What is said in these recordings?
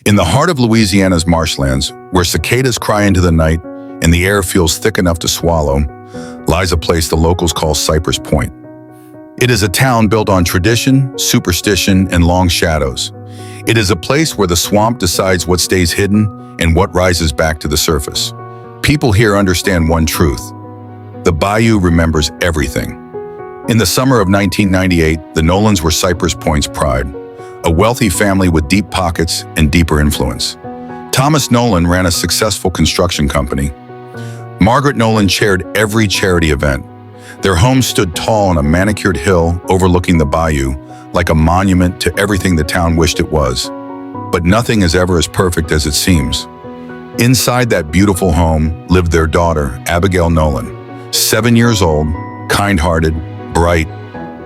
In the heart of Louisiana's marshlands, where cicadas cry into the night and the air feels thick enough to swallow, lies a place the locals call Cypress Point. It is a town built on tradition, superstition, and long shadows. It is a place where the swamp decides what stays hidden and what rises back to the surface. People here understand one truth: the Bayou remembers everything. In the summer of 1998, the Nolans were Cypress Point's pride, a wealthy family with deep pockets and deeper influence. Thomas Nolan ran a successful construction company. Margaret Nolan chaired every charity event. Their home stood tall on a manicured hill overlooking the bayou, like a monument to everything the town wished it was. But nothing is ever as perfect as it seems. Inside that beautiful home lived their daughter, Abigail Nolan, 7 years old, kind-hearted, bright,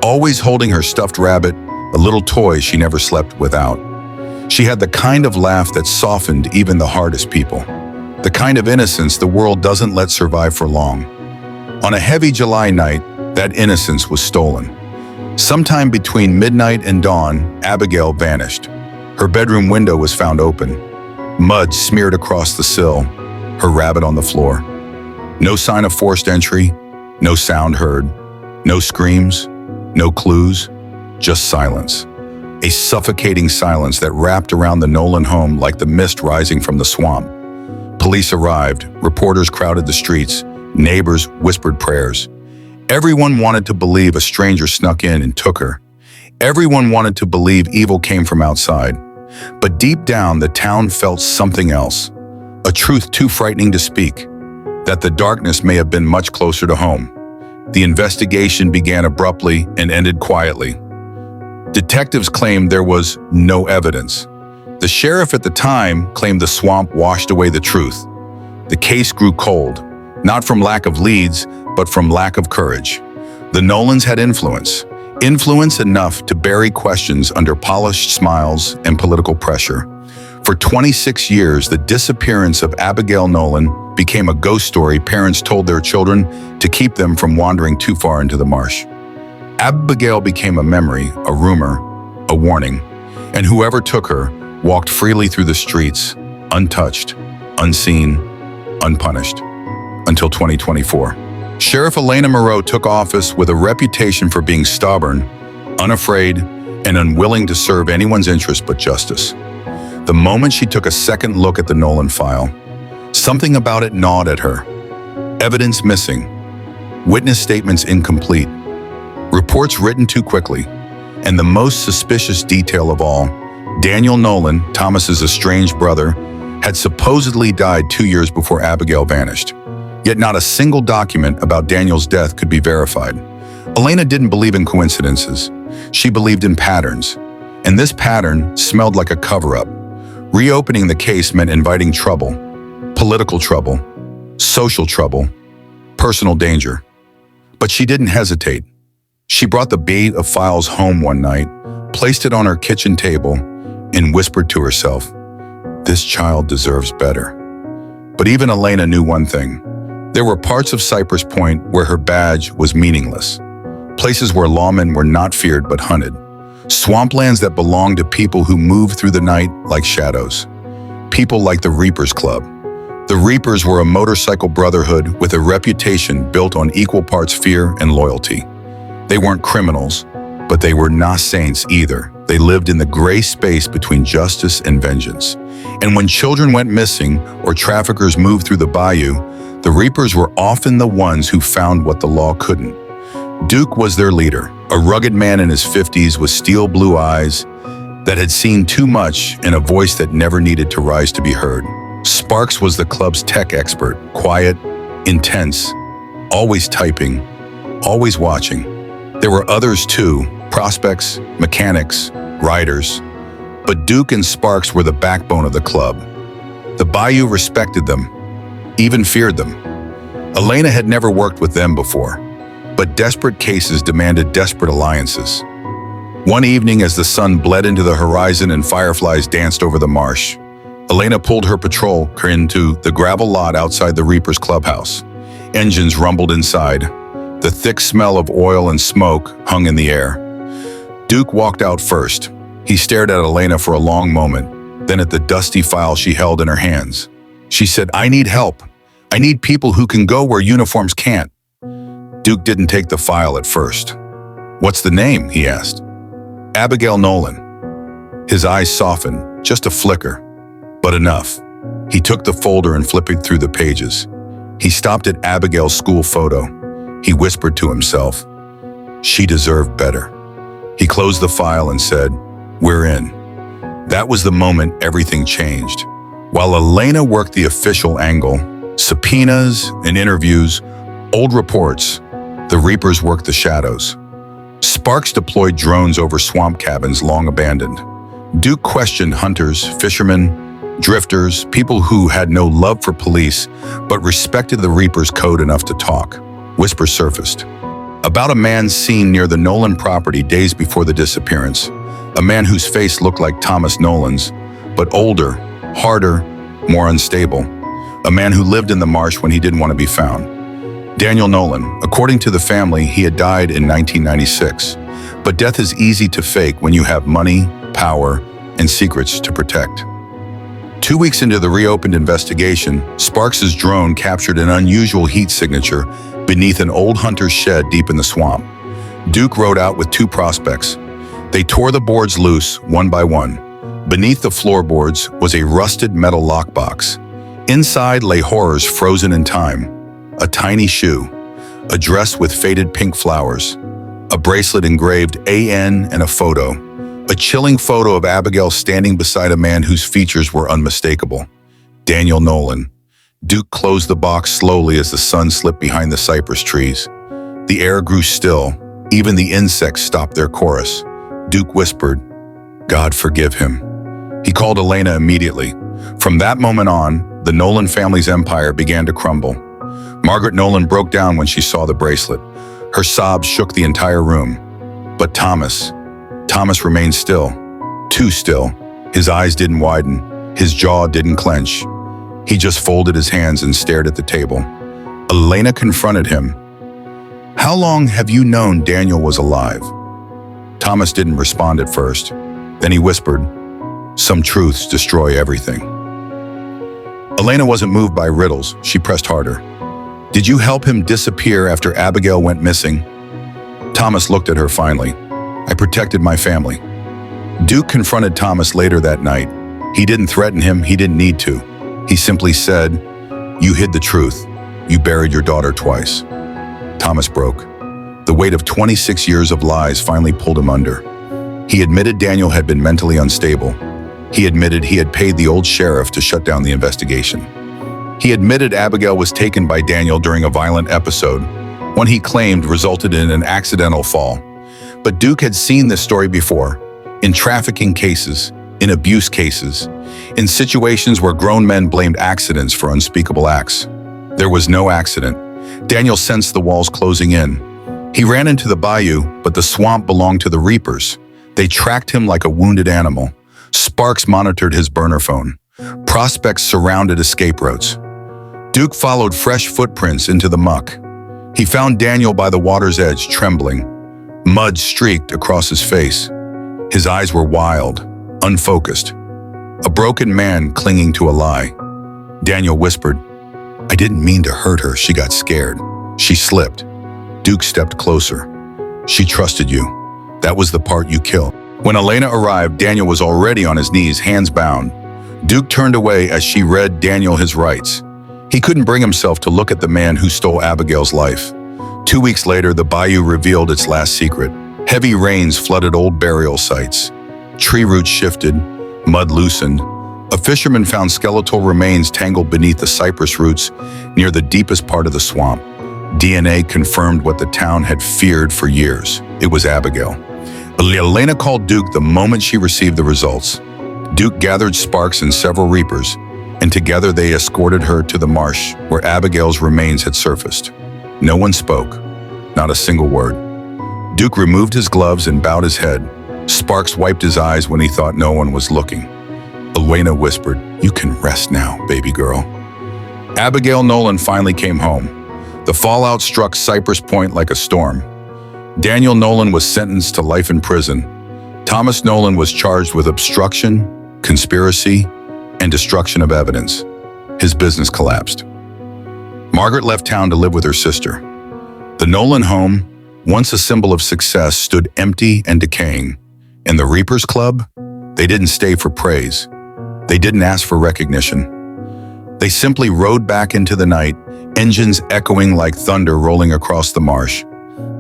always holding her stuffed rabbit, a little toy she never slept without. She had the kind of laugh that softened even the hardest people, the kind of innocence the world doesn't let survive for long. On a heavy July night, that innocence was stolen. Sometime between midnight and dawn, Abigail vanished. Her bedroom window was found open, mud smeared across the sill, her rabbit on the floor. No sign of forced entry, no sound heard, no screams, no clues, just silence. A suffocating silence that wrapped around the Nolan home like the mist rising from the swamp. Police arrived, reporters crowded the streets, neighbors whispered prayers. Everyone wanted to believe a stranger snuck in and took her. Everyone wanted to believe evil came from outside. But deep down, the town felt something else. A truth too frightening to speak, that the darkness may have been much closer to home. The investigation began abruptly and ended quietly. Detectives claimed there was no evidence. The sheriff at the time claimed the swamp washed away the truth. The case grew cold, not from lack of leads, but from lack of courage. The Nolans had influence enough to bury questions under polished smiles and political pressure. For 26 years, the disappearance of Abigail Nolan became a ghost story parents told their children to keep them from wandering too far into the marsh. Abigail became a memory, a rumor, a warning, and whoever took her walked freely through the streets, untouched, unseen, unpunished, until 2024. Sheriff Elena Moreau took office with a reputation for being stubborn, unafraid, and unwilling to serve anyone's interest but justice. The moment she took a second look at the Nolan file, something about it gnawed at her. Evidence missing, witness statements incomplete, reports written too quickly, and the most suspicious detail of all, Daniel Nolan, Thomas's estranged brother, had supposedly died 2 years before Abigail vanished. Yet not a single document about Daniel's death could be verified. Elena didn't believe in coincidences. She believed in patterns. And this pattern smelled like a cover-up. Reopening the case meant inviting trouble, political trouble, social trouble, personal danger. But she didn't hesitate. She brought the bait of files home one night, placed it on her kitchen table, and whispered to herself, "This child deserves better." But even Elena knew one thing. There were parts of Cypress Point where her badge was meaningless. Places where lawmen were not feared but hunted. Swamplands that belonged to people who moved through the night like shadows. People like the Reapers Club. The Reapers were a motorcycle brotherhood with a reputation built on equal parts fear and loyalty. They weren't criminals, but they were not saints either. They lived in the gray space between justice and vengeance. And when children went missing or traffickers moved through the bayou, the Reapers were often the ones who found what the law couldn't. Duke was their leader, a rugged man in his 50s with steel blue eyes that had seen too much and a voice that never needed to rise to be heard. Sparks was the club's tech expert, quiet, intense, always typing, always watching. There were others too, prospects, mechanics, riders. But Duke and Sparks were the backbone of the club. The Bayou respected them, even feared them. Elena had never worked with them before, but desperate cases demanded desperate alliances. One evening, as the sun bled into the horizon and fireflies danced over the marsh, Elena pulled her patrol car into the gravel lot outside the Reapers clubhouse. Engines rumbled inside. The thick smell of oil and smoke hung in the air. Duke walked out first. He stared at Elena for a long moment, then at the dusty file she held in her hands. She said, "I need help. I need people who can go where uniforms can't." Duke didn't take the file at first. "What's the name?" he asked. "Abigail Nolan." His eyes softened, just a flicker, but enough. He took the folder and flipped through the pages. He stopped at Abigail's school photo. He whispered to himself, "She deserved better." He closed the file and said, "We're in." That was the moment everything changed. While Elena worked the official angle, subpoenas and interviews, old reports, the Reapers worked the shadows. Sparks deployed drones over swamp cabins long abandoned. Duke questioned hunters, fishermen, drifters, people who had no love for police but respected the Reapers' code enough to talk. Whispers surfaced about a man seen near the Nolan property days before the disappearance, a man whose face looked like Thomas Nolan's, but older, harder, more unstable, a man who lived in the marsh when he didn't want to be found. Daniel Nolan. According to the family, he had died in 1996, but death is easy to fake when you have money, power, and secrets to protect. 2 weeks into the reopened investigation, Sparks' drone captured an unusual heat signature beneath an old hunter's shed deep in the swamp. Duke rode out with 2 prospects. They tore the boards loose, one by one. Beneath the floorboards was a rusted metal lockbox. Inside lay horrors frozen in time. A tiny shoe, a dress with faded pink flowers, a bracelet engraved AN, and a photo. A chilling photo of Abigail standing beside a man whose features were unmistakable. Daniel Nolan. Duke closed the box slowly as the sun slipped behind the cypress trees. The air grew still. Even the insects stopped their chorus. Duke whispered, "God forgive him." He called Elena immediately. From that moment on, the Nolan family's empire began to crumble. Margaret Nolan broke down when she saw the bracelet. Her sobs shook the entire room. But Thomas remained still, too still. His eyes didn't widen, his jaw didn't clench. He just folded his hands and stared at the table. Elena confronted him. "How long have you known Daniel was alive?" Thomas didn't respond at first. Then he whispered, "Some truths destroy everything." Elena wasn't moved by riddles. She pressed harder. "Did you help him disappear after Abigail went missing?" Thomas looked at her finally. "I protected my family." Duke confronted Thomas later that night. He didn't threaten him, he didn't need to. He simply said, "You hid the truth. You buried your daughter twice." Thomas broke. The weight of 26 years of lies finally pulled him under. He admitted Daniel had been mentally unstable. He admitted he had paid the old sheriff to shut down the investigation. He admitted Abigail was taken by Daniel during a violent episode, one he claimed resulted in an accidental fall. But Duke had seen this story before, in trafficking cases, in abuse cases, in situations where grown men blamed accidents for unspeakable acts. There was no accident. Daniel sensed the walls closing in. He ran into the bayou, but the swamp belonged to the Reapers. They tracked him like a wounded animal. Sparks monitored his burner phone. Prospects surrounded escape routes. Duke followed fresh footprints into the muck. He found Daniel by the water's edge, trembling. Mud streaked across his face. His eyes were wild, unfocused. A broken man clinging to a lie. Daniel whispered, "I didn't mean to hurt her. She got scared. She slipped." Duke stepped closer. "She trusted you. That was the part you killed." When Elena arrived, Daniel was already on his knees, hands bound. Duke turned away as she read Daniel his rights. He couldn't bring himself to look at the man who stole Abigail's life. 2 weeks later, the bayou revealed its last secret. Heavy rains flooded old burial sites. Tree roots shifted, mud loosened. A fisherman found skeletal remains tangled beneath the cypress roots near the deepest part of the swamp. DNA confirmed what the town had feared for years. It was Abigail. Elena called Duke the moment she received the results. Duke gathered Sparks and several Reapers, and together they escorted her to the marsh where Abigail's remains had surfaced. No one spoke, not a single word. Duke removed his gloves and bowed his head. Sparks wiped his eyes when he thought no one was looking. Elena whispered, "You can rest now, baby girl." Abigail Nolan finally came home. The fallout struck Cypress Point like a storm. Daniel Nolan was sentenced to life in prison. Thomas Nolan was charged with obstruction, conspiracy, and destruction of evidence, his business collapsed. Margaret left town to live with her sister. The Nolan home, once a symbol of success, stood empty and decaying. And the Reapers Club, they didn't stay for praise. They didn't ask for recognition. They simply rode back into the night, engines echoing like thunder rolling across the marsh.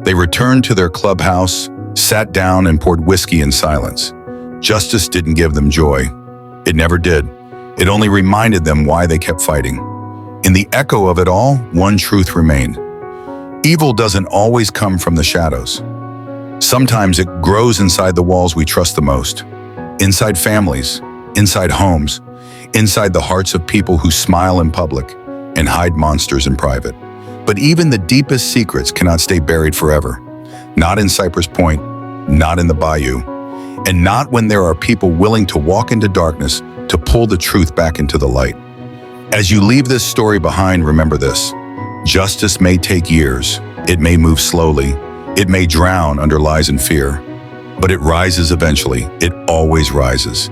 They returned to their clubhouse, sat down, and poured whiskey in silence. Justice didn't give them joy. It never did. It only reminded them why they kept fighting. In the echo of it all, one truth remained. Evil doesn't always come from the shadows. Sometimes it grows inside the walls we trust the most. Inside families, inside homes, inside the hearts of people who smile in public and hide monsters in private. But even the deepest secrets cannot stay buried forever. Not in Cypress Point, not in the Bayou, and not when there are people willing to walk into darkness to pull the truth back into the light. As you leave this story behind, remember this. Justice may take years, it may move slowly, it may drown under lies and fear, but it rises eventually. It always rises.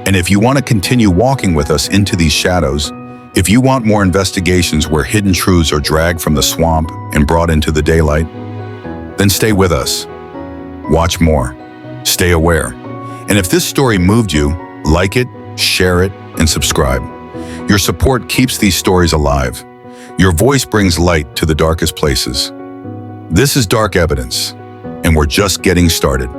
And if you want to continue walking with us into these shadows, if you want more investigations where hidden truths are dragged from the swamp and brought into the daylight, then stay with us. Watch more. Stay aware. And if this story moved you, like it, share it, and subscribe. Your support keeps these stories alive. Your voice brings light to the darkest places. This is Dark Evidence, and we're just getting started.